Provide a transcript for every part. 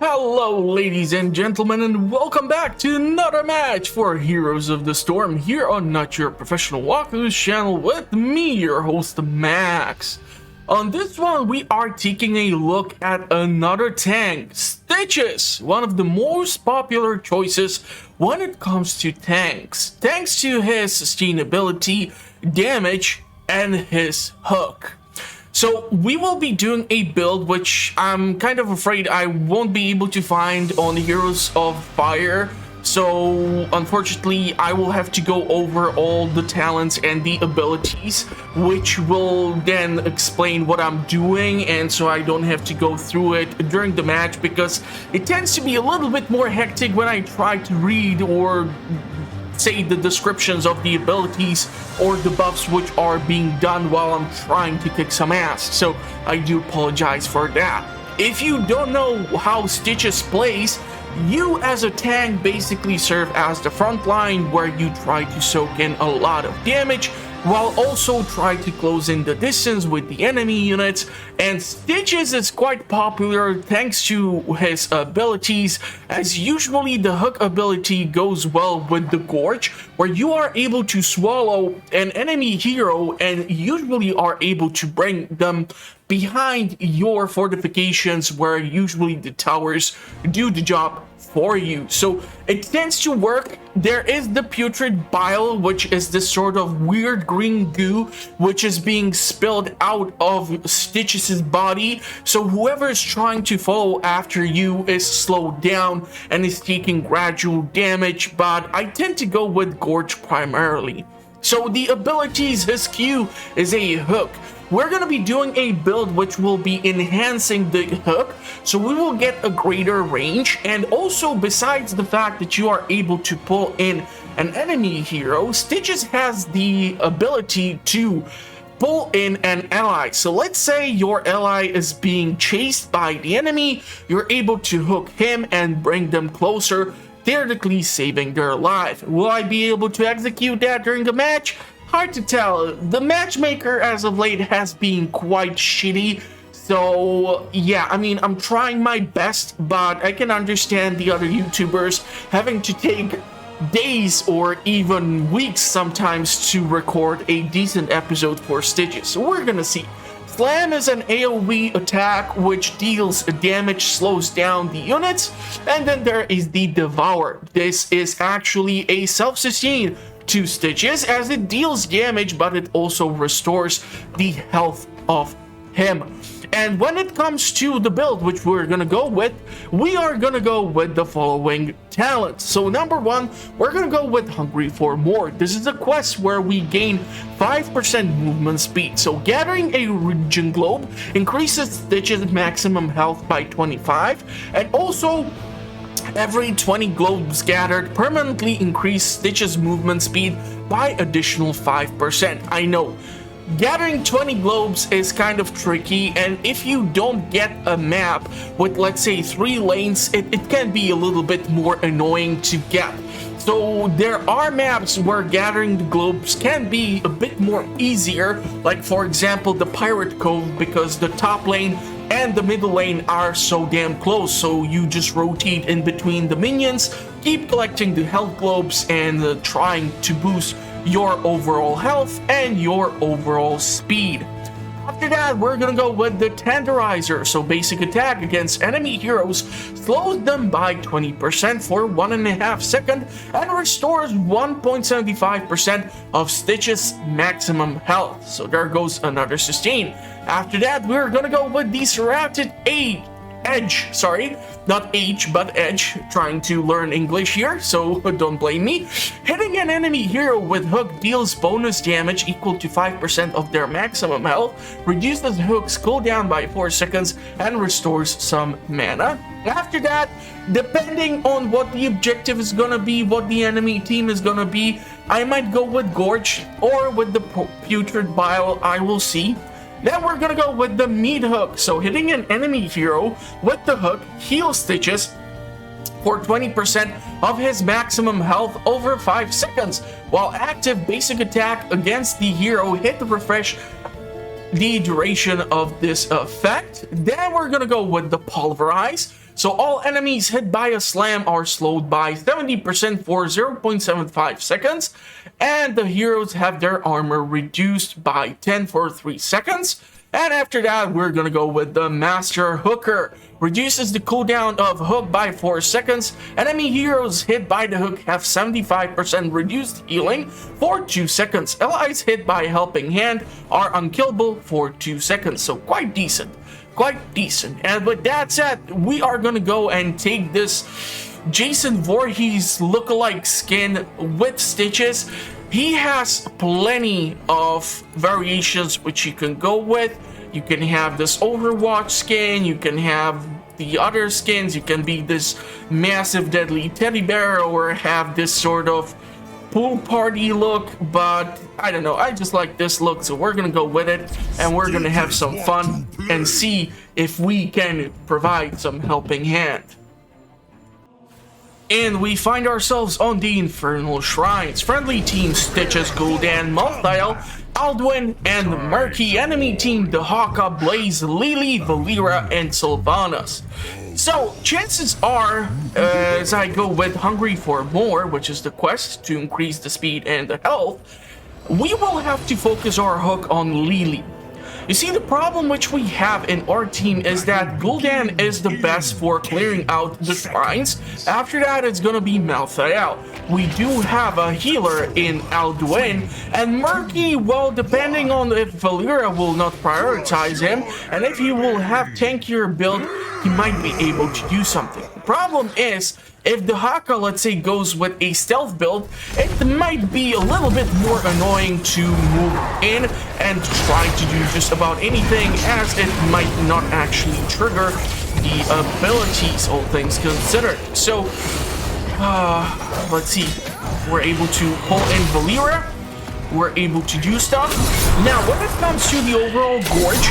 Hello, ladies and gentlemen, and welcome back to another match for Heroes of the Storm here on Not Your Professional Walkthroughs channel with me, your host, Max. On this one, we are taking a look at another tank, Stiches, one of the most popular choices when it comes to tanks, thanks to his sustainability, damage, and his hook. So we will be doing a build which I'm kind of afraid I won't be able to find on Heroes of Fire. So unfortunately, I will have to go over all the talents and the abilities, which will then explain what I'm doing, and so I don't have to go through it during the match, because it tends to be a little bit more hectic when I try to read or say the descriptions of the abilities or the buffs which are being done while I'm trying to kick some ass. So I do apologize for that. If you don't know how Stiches plays, you as a tank basically serve as the front line, where you try to soak in a lot of damage while also try to close in the distance with the enemy units. And Stiches is quite popular thanks to his abilities, as usually the hook ability goes well with the Gorge, where you are able to swallow an enemy hero and usually are able to bring them behind your fortifications, where usually the towers do the job for you. So it tends to work. There is the putrid bile, which is this sort of weird green goo which is being spilled out of Stiches' body, so whoever is trying to follow after you is slowed down and is taking gradual damage, but I tend to go with Gorge primarily. So the abilities, his Q is a hook. We're going to be doing a build which will be enhancing the hook, so we will get a greater range. And also, besides the fact that you are able to pull in an enemy hero, Stiches has the ability to pull in an ally. So let's say your ally is being chased by the enemy, you're able to hook him and bring them closer, theoretically saving their life. Will I be able to execute that during the match? Hard to tell. The matchmaker as of late has been quite shitty. So yeah, I mean, I'm trying my best, but I can understand the other YouTubers having to take days or even weeks sometimes to record a decent episode for Stiches. So we're gonna see. Slam is an AoE attack which deals damage, slows down the units, and then there is the Devour. This is actually a self-sustain to Stiches, as it deals damage, but it also restores the health of him. And when it comes to the build which we're gonna go with, we are gonna go with the following talents. So number one, we're gonna go with Hungry for More. This is a quest where we gain 5% movement speed. So gathering a region globe increases Stiches' maximum health by 25, and also every 20 globes gathered permanently increase Stiches' movement speed by additional 5%. I know, gathering 20 globes is kind of tricky, and if you don't get a map with, let's say, 3 lanes, it can be a little bit more annoying to get. So there are maps where gathering the globes can be a bit more easier, like for example the Pirate Cove, because the top lane and the middle lane are so damn close, so you just rotate in between the minions, keep collecting the health globes and trying to boost your overall health and your overall speed. After that, we're gonna go with the Tenderizer. So basic attack against enemy heroes slows them by 20% for 1.5 seconds and restores 1.75% of Stiches' maximum health. So there goes another sustain. After that, we're gonna go with the Serrated Edge, sorry, not H, but Edge, trying to learn English here, so don't blame me. Hitting an enemy hero with hook deals bonus damage equal to 5% of their maximum health, reduces hook's cooldown by 4 seconds, and restores some mana. After that, depending on what the objective is gonna be, what the enemy team is gonna be, I might go with Gorge or with the Putrid Bile, I will see. Then we're gonna go with the Meat Hook. So hitting an enemy hero with the hook heals Stiches for 20% of his maximum health over 5 seconds. While active, basic attack against the hero hit the refresh the duration of this effect. Then we're gonna go with the pulverize. So all enemies hit by a slam are slowed by 70% for 0.75 seconds, and the heroes have their armor reduced by 10 for 3 seconds. And after that, we're gonna go with the Master Hooker. Reduces the cooldown of hook by 4 seconds. Enemy heroes hit by the hook have 75% reduced healing for 2 seconds. Allies hit by helping hand are unkillable for 2 seconds. So quite decent. Quite decent. And with that said, we are gonna go and take this Jason Voorhees lookalike skin with Stiches. He has plenty of variations which you can go with. You can have this Overwatch skin, you can have the other skins, you can be this massive deadly teddy bear or have this sort of pool party look, but I don't know, I just like this look, so we're gonna go with it and we're gonna have some fun and see if we can provide some helping hand. And we find ourselves on the Infernal Shrines. Friendly team Stiches, Gul'dan, Malthael, Alduin, and Murky. Enemy team Dehaka, Blaze, Lily, Valera, and Sylvanas. So chances are, as I go with Hungry for More, which is the quest to increase the speed and the health, we will have to focus our hook on Lily. You see, the problem which we have in our team is that Gul'dan is the best for clearing out the shrines. After that, it's gonna be Malthael. We do have a healer in Alduin, and Murky, well, depending on if Valera will not prioritize him, and if he will have tankier build, he might be able to do something. The problem is, if the Haka, let's say, goes with a stealth build, it might be a little bit more annoying to move in and try to do just about anything, as it might not actually trigger the abilities, all things considered. So, let's see. We're able to pull in Valera. We're able to do stuff. Now, when it comes to the overall Gorge,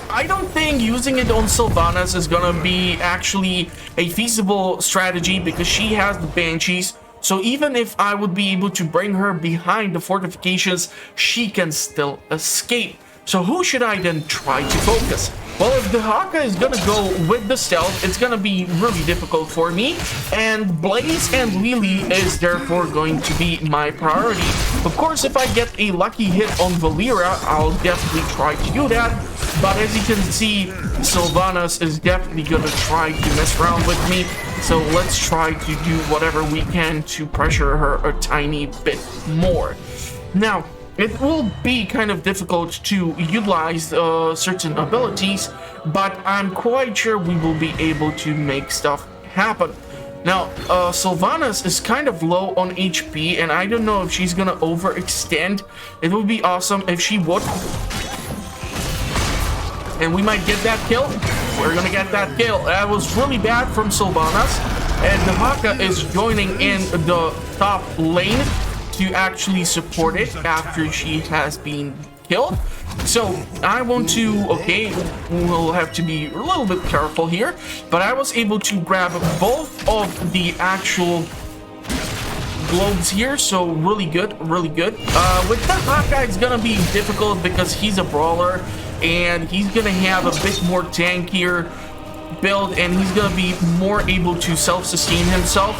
I don't think using it on Sylvanas is gonna be actually a feasible strategy because she has the Banshees. So even if I would be able to bring her behind the fortifications, she can still escape. So who should I then try to focus? Well, if the Haka is gonna go with the stealth, it's gonna be really difficult for me, and Blaze and Lily is therefore going to be my priority. Of course, if I get a lucky hit on Valera, I'll definitely try to do that, but as you can see, Sylvanas is definitely gonna try to mess around with me, so let's try to do whatever we can to pressure her a tiny bit more. Now, it will be kind of difficult to utilize certain abilities, but I'm quite sure we will be able to make stuff happen. Now, Sylvanas is kind of low on HP, and I don't know if she's gonna overextend. It would be awesome if she would. And we might get that kill. We're gonna get that kill. That was really bad from Sylvanas. And the Haka is joining in the top lane to actually support it after she has been killed. So I want to, okay, we'll have to be a little bit careful here, but I was able to grab both of the actual globes here, so really good, really good. With the Hawkeye, it's gonna be difficult because he's a brawler and he's gonna have a bit more tankier build and he's gonna be more able to self-sustain himself.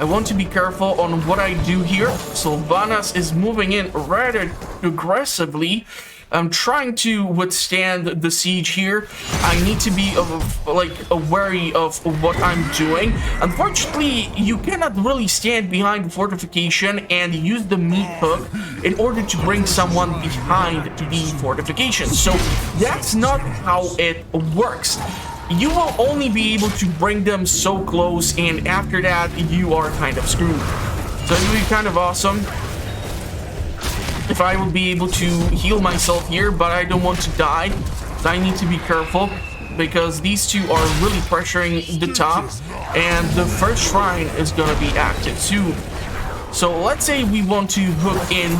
I want to be careful on what I do here. Sylvanas is moving in rather aggressively. I'm trying to withstand the siege here. I need to be wary of what I'm doing. Unfortunately, you cannot really stand behind the fortification and use the meat hook in order to bring someone behind the fortification. So that's not how it works. You will only be able to bring them so close, and after that, you are kind of screwed. So it would be kind of awesome if I would be able to heal myself here, but I don't want to die. So I need to be careful because these two are really pressuring the top, and the first shrine is gonna be active soon. So let's say we want to hook in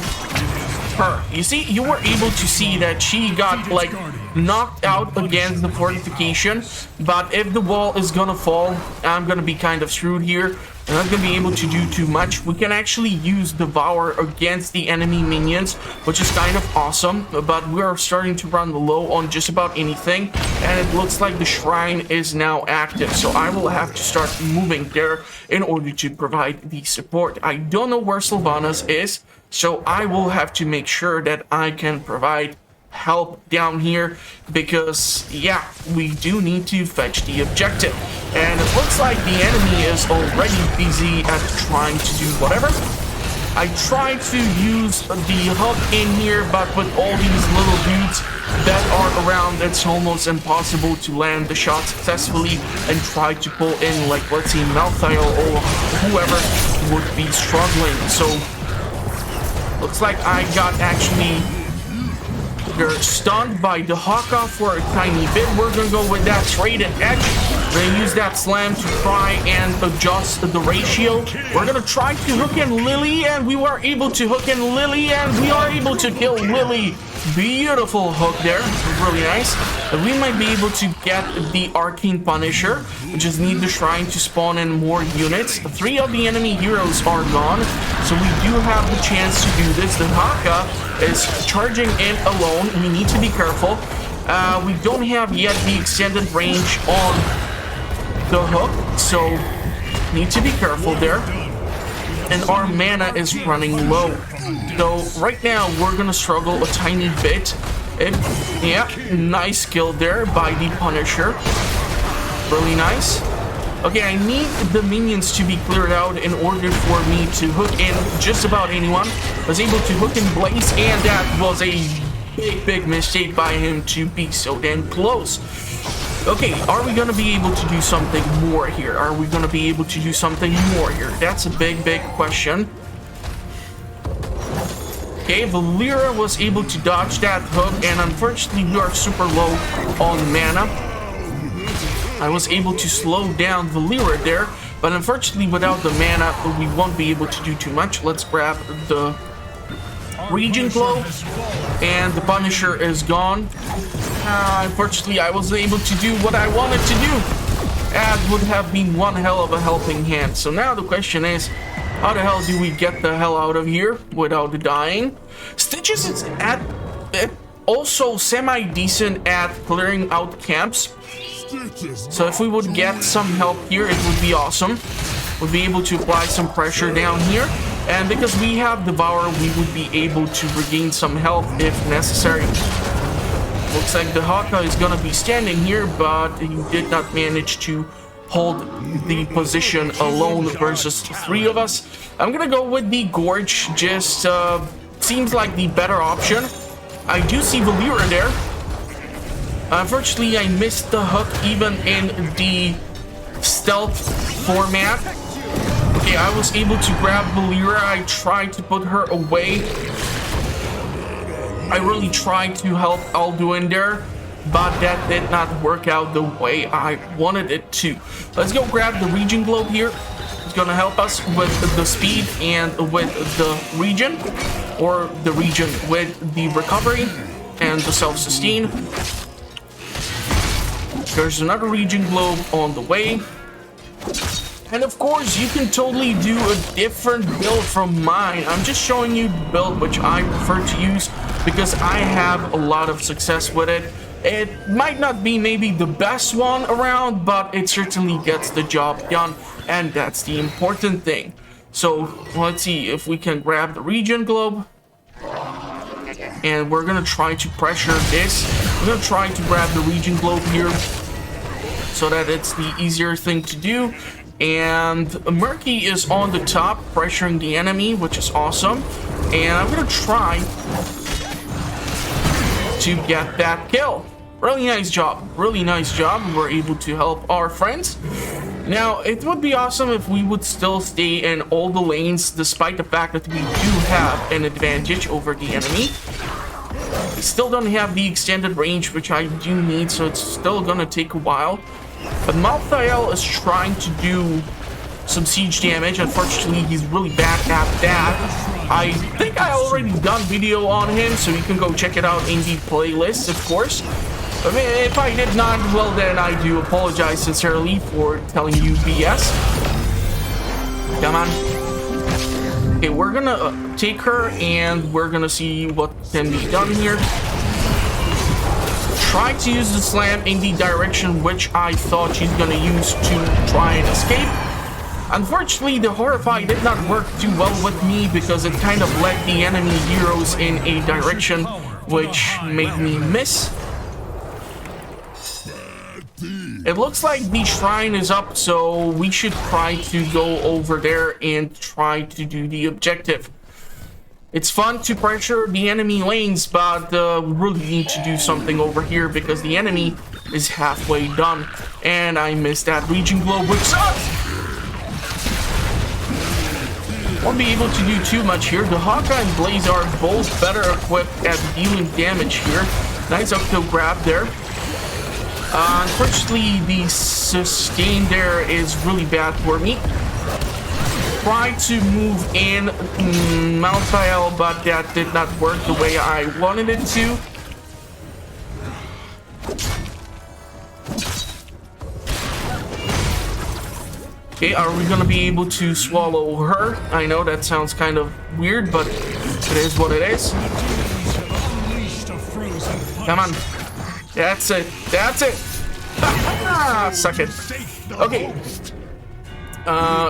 her. You see, you were able to see that she got like knocked out against the fortification, but if the wall is gonna fall, I'm gonna be kind of screwed here. I'm not gonna be able to do too much. We can actually use Devour against the enemy minions, which is kind of awesome, but we're starting to run low on just about anything, and it looks like the shrine is now active, so I will have to start moving there in order to provide the support. I don't know where Sylvanas is, so I will have to make sure that I can provide help down here, because yeah, we do need to fetch the objective, and it looks like the enemy is already busy at trying to do whatever. I tried to use the hook in here, but with all these little dudes that are around, it's almost impossible to land the shot successfully and try to pull in, like, let's see, Malthael or whoever would be struggling. So looks like I got actually, they're stunned by the Haka for a tiny bit. We're gonna go with that traded edge. We're gonna use that slam to try and adjust the ratio. We're gonna try to hook in Lily, and we were able to hook in Lily, and we are able to kill Lily. Beautiful hook there, really nice. And we might be able to get the Arcane Punisher. We just need the shrine to spawn in more units. 3 of the enemy heroes are gone, so we do have the chance to do this. The Haka is charging in alone. We need to be careful. We don't have yet the extended range on the hook, so need to be careful there. And our mana is running low, so right now we're gonna struggle a tiny bit. Yeah, nice kill there by the Punisher, really nice. Okay, I need the minions to be cleared out in order for me to hook in just about anyone. I was able to hook in Blaze, and that was a big mistake by him to be so damn close. Okay, are we gonna be able to do something more here? Are we gonna be able to do something more here? That's a big question. Okay, Valera was able to dodge that hook, and unfortunately we are super low on mana. I was able to slow down Valera there, but unfortunately without the mana we won't be able to do too much. Let's grab the Regen Globe, and the Punisher is gone. Unfortunately, I wasn't able to do what I wanted to do. That would have been one hell of a helping hand. So now the question is, how the hell do we get the hell out of here without dying? Stiches is also semi-decent at clearing out camps. So if we would get some help here, it would be awesome. We'll be able to apply some pressure down here. And because we have Devour, we would be able to regain some health if necessary. Looks like the Haka is gonna be standing here, but he did not manage to hold the position alone versus 3 of us. I'm gonna go with the Gorge, just seems like the better option. I do see Valera there. Unfortunately, I missed the hook even in the stealth format. Okay, I was able to grab Valera. I tried to put her away. I really tried to help Alduin there, but that did not work out the way I wanted it to. Let's go grab the Regen Globe here. It's gonna help us with the speed and with the regen, or the regen with the recovery and the self-sustain. There's another Regen Globe on the way. And of course, you can totally do a different build from mine. I'm just showing you the build which I prefer to use because I have a lot of success with it. It might not be maybe the best one around, but it certainly gets the job done, and that's the important thing. So let's see if we can grab the Regen Globe. And we're gonna try to pressure this. I'm gonna try to grab the Regen Globe here so that it's the easier thing to do. And Murky is on the top pressuring the enemy, which is awesome. And I'm gonna try to get that kill. Really nice job, really nice job. We were able to help our friends. Now, it would be awesome if we would still stay in all the lanes, despite the fact that we do have an advantage over the enemy. We still don't have the extended range, which I do need, so it's still gonna take a while. But Malthael is trying to do some siege damage. Unfortunately, he's really bad at that. I think I already done video on him, so you can go check it out in the playlist, of course. I mean, if I did not, well then I do apologize sincerely for telling you BS. Come on. Okay, we're gonna take her and we're gonna see what can be done here. Try to use the slam in the direction which I thought she's gonna use to try and escape. Unfortunately, the Horrify did not work too well with me because it kind of led the enemy heroes in a direction which made me miss. It looks like the shrine is up, so we should try to go over there and try to do the objective. It's fun to pressure the enemy lanes, but we really need to do something over here because the enemy is halfway done. And I missed that Legion Globe, which sucks! Won't be able to do too much here. The Hawkeye and Blaze are both better equipped at dealing damage here. Nice Octo grab there. Unfortunately, the sustain there is really bad for me. Tried to move in Malthael, but that did not work the way I wanted it to. Okay, are we gonna be able to swallow her? I know that sounds kind of weird, but it is what it is. Come on. That's it. That's it. Suck it. Okay.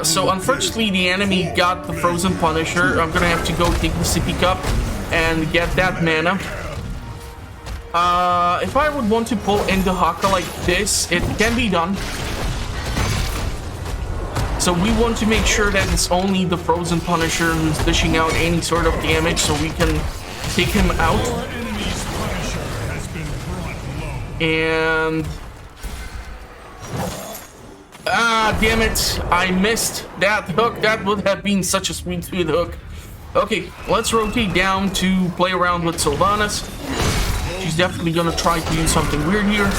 So unfortunately the enemy got the Frozen Punisher. I'm gonna have to go take the sippy cup and get that mana. If I would want to pull in the Haka like this, it can be done. So we want to make sure that it's only the Frozen Punisher who's dishing out any sort of damage so we can take him out. And... ah, damn it. I missed that hook. That would have been such a sweet hook. Okay, let's rotate down to play around with Sylvanas. She's definitely gonna try to do something weird here.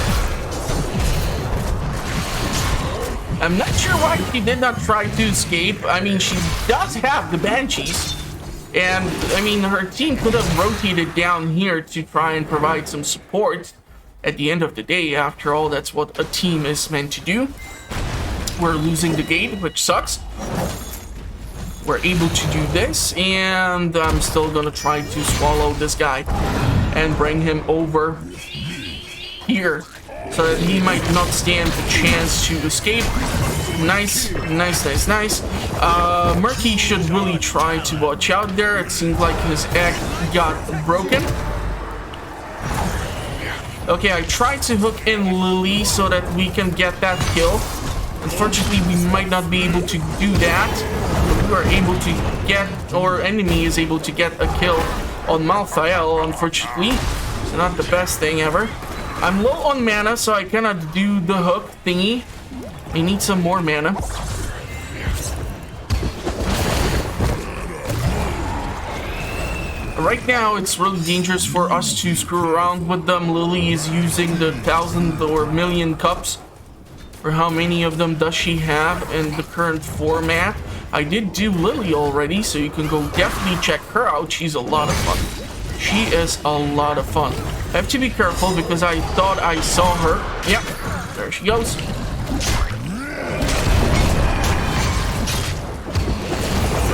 I'm not sure why she did not try to escape. I mean, she does have the Banshees. And, I mean, her team could have rotated down here to try and provide some support. At the end of the day, after all, that's what a team is meant to do. We're losing the gate, which sucks. We're able to do this, and I'm still gonna try to swallow this guy and bring him over here so that he might not stand a chance to escape. Nice, nice, nice, nice. Murky should really try to watch out there. It seems like his egg got broken. Okay, I tried to hook in Lily so that we can get that kill. Unfortunately, we might not be able to do that. But we are able to get, or enemy is able to get a kill on Malthael, unfortunately. It's not the best thing ever. I'm low on mana, so I cannot do the hook thingy. I need some more mana. Right now, it's really dangerous for us to screw around with them. Lily is using the 1,000 or million cups. For how many of them does she have in the current format? I did do Lily already, so you can go definitely check her out. She's a lot of fun. She is a lot of fun. I have to be careful because I thought I saw her. Yep, there she goes.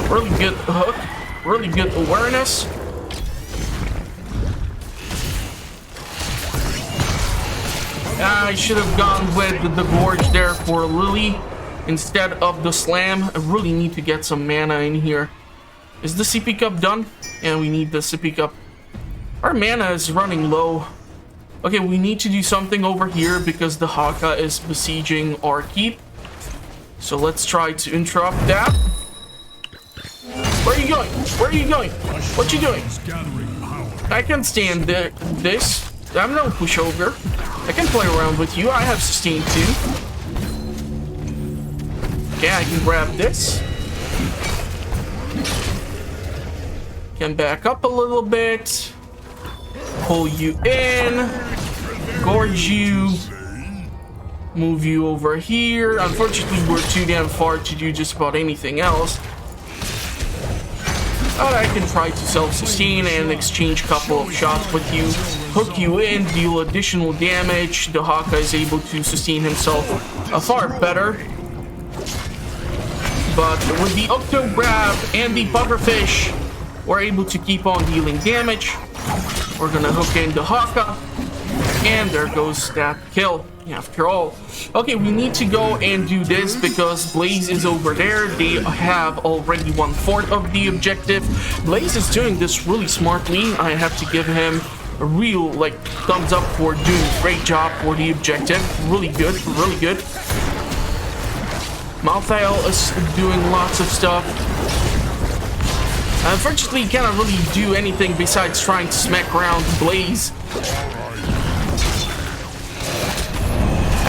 Really good hook, really good awareness. I should have gone with the Gorge there for Lily instead of the Slam. I really need to get some mana in here. Is the CP cup done? Yeah, we need the CP cup. Our mana is running low. Okay, we need to do something over here because the Haka is besieging our keep. So let's try to interrupt that. Where are you going? Where are you going? What you doing? I can stand this. I'm no pushover. I can play around with you. I have sustain too. Okay, I can grab this. Can back up a little bit. Pull you in. Gorge you. Move you over here. Unfortunately, we're too damn far to do just about anything else. But I can try to self-sustain and exchange a couple of shots with you. hook you in, deal additional damage. The Haka is able to sustain himself far better. But with the Octo Grab and the Pufferfish, we're able to keep on dealing damage. We're gonna hook in the Haka, and there goes that kill. After all, okay, we need to go and do this because Blaze is over there. They have already 1/4 of the objective. Blaze is doing this really smartly. I have to give him a real thumbs up for doing a great job for the objective. Really good, really good. Malthael is doing lots of stuff. Unfortunately, he cannot really do anything besides trying to smack around Blaze.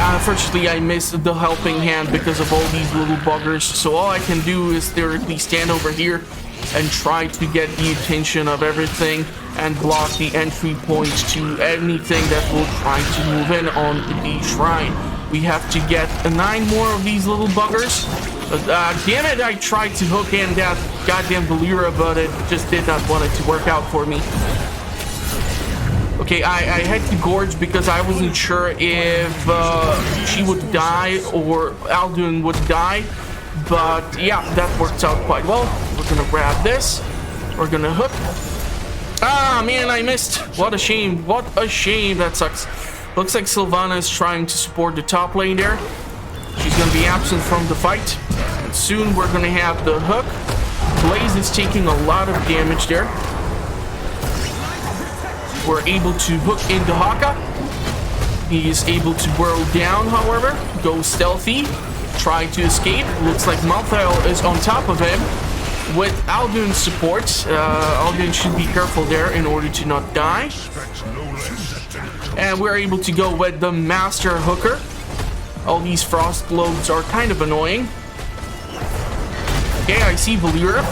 Unfortunately, I missed the helping hand because of all these little buggers. So all I can do is theoretically stand over here and try to get the attention of everything and block the entry point to anything that will try to move in on the shrine. We have to get 9 more of these little buggers. Damn it, I tried to hook in that goddamn Valera, but it just did not want it to work out for me. Okay, I had to gorge because I wasn't sure if she would die or Alduin would die. But yeah, that works out quite well. We're gonna grab this. We're gonna hook. Ah, man, I missed. What a shame. What a shame. That sucks. Looks like Sylvana is trying to support the top lane there. She's gonna be absent from the fight. And soon we're gonna have the hook. Blaze is taking a lot of damage there. We're able to hook into Haka. He is able to burrow down, however. Go stealthy. Try to escape. Looks like Malthael is on top of him. With Alduin's support, Alduin should be careful there in order to not die. And we're able to go with the Master Hooker. All these frost globes are kind of annoying. Okay, I see Valera.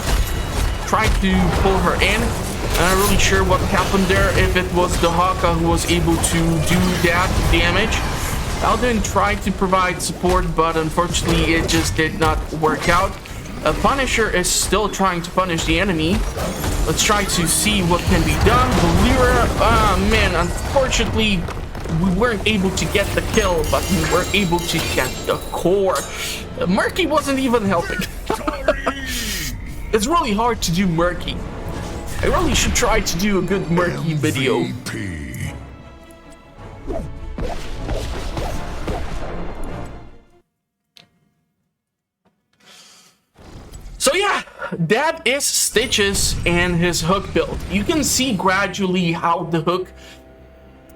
Tried to pull her in. I'm not really sure what happened there, if it was the Haka who was able to do that damage. Alduin tried to provide support, but unfortunately it just did not work out. Punisher is still trying to punish the enemy. Let's try to see what can be done. Valera, man, unfortunately we weren't able to get the kill, but we were able to get the core. Murky wasn't even helping. It's really hard to do Murky. I really should try to do a good Murky video. So yeah, that is Stiches and his hook build. You can see gradually how the hook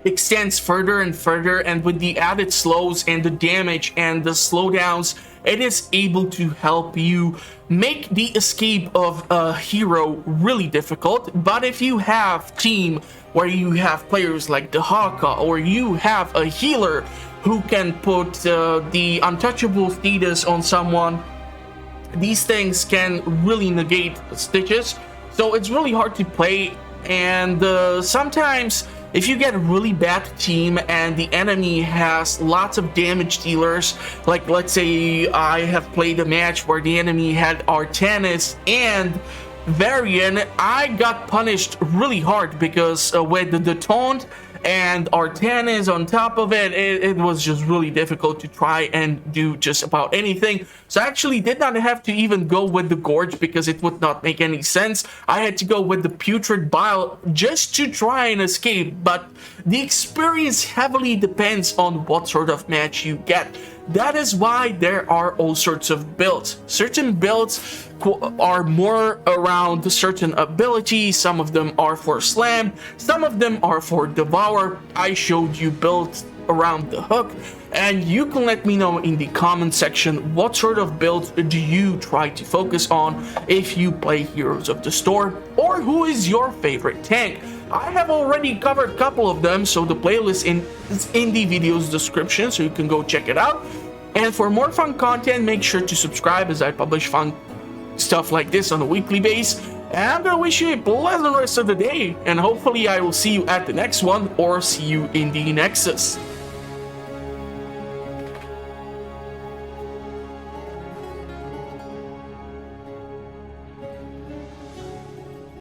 extends further and further, and with the added slows and the damage and the slowdowns, it is able to help you make the escape of a hero really difficult. But if you have team where you have players like the Haka, or you have a healer who can put the untouchable status on someone, these things can really negate Stiches. So it's really hard to play, and sometimes if you get a really bad team and the enemy has lots of damage dealers, like let's say I have played a match where the enemy had Artanis and Varian, I got punished really hard because with the taunt and Artanis on top of it, it was just really difficult to try and do just about anything. So I actually did not have to even go with the Gorge because it would not make any sense. I had to go with the Putrid Bile just to try and escape, but the experience heavily depends on what sort of match you get. That is why there are all sorts of builds. Certain builds are more around certain abilities. Some of them are for Slam, some of them are for Devour. I showed you builds around the hook, and you can let me know in the comment section what sort of builds do you try to focus on if you play Heroes of the Storm, or who is your favorite tank. I have already covered a couple of them, so the playlist is in the video's description, so you can go check it out. And for more fun content, make sure to subscribe, as I publish fun stuff like this on a weekly basis. And I'm gonna wish you a pleasant rest of the day, and hopefully I will see you at the next one, or see you in the Nexus.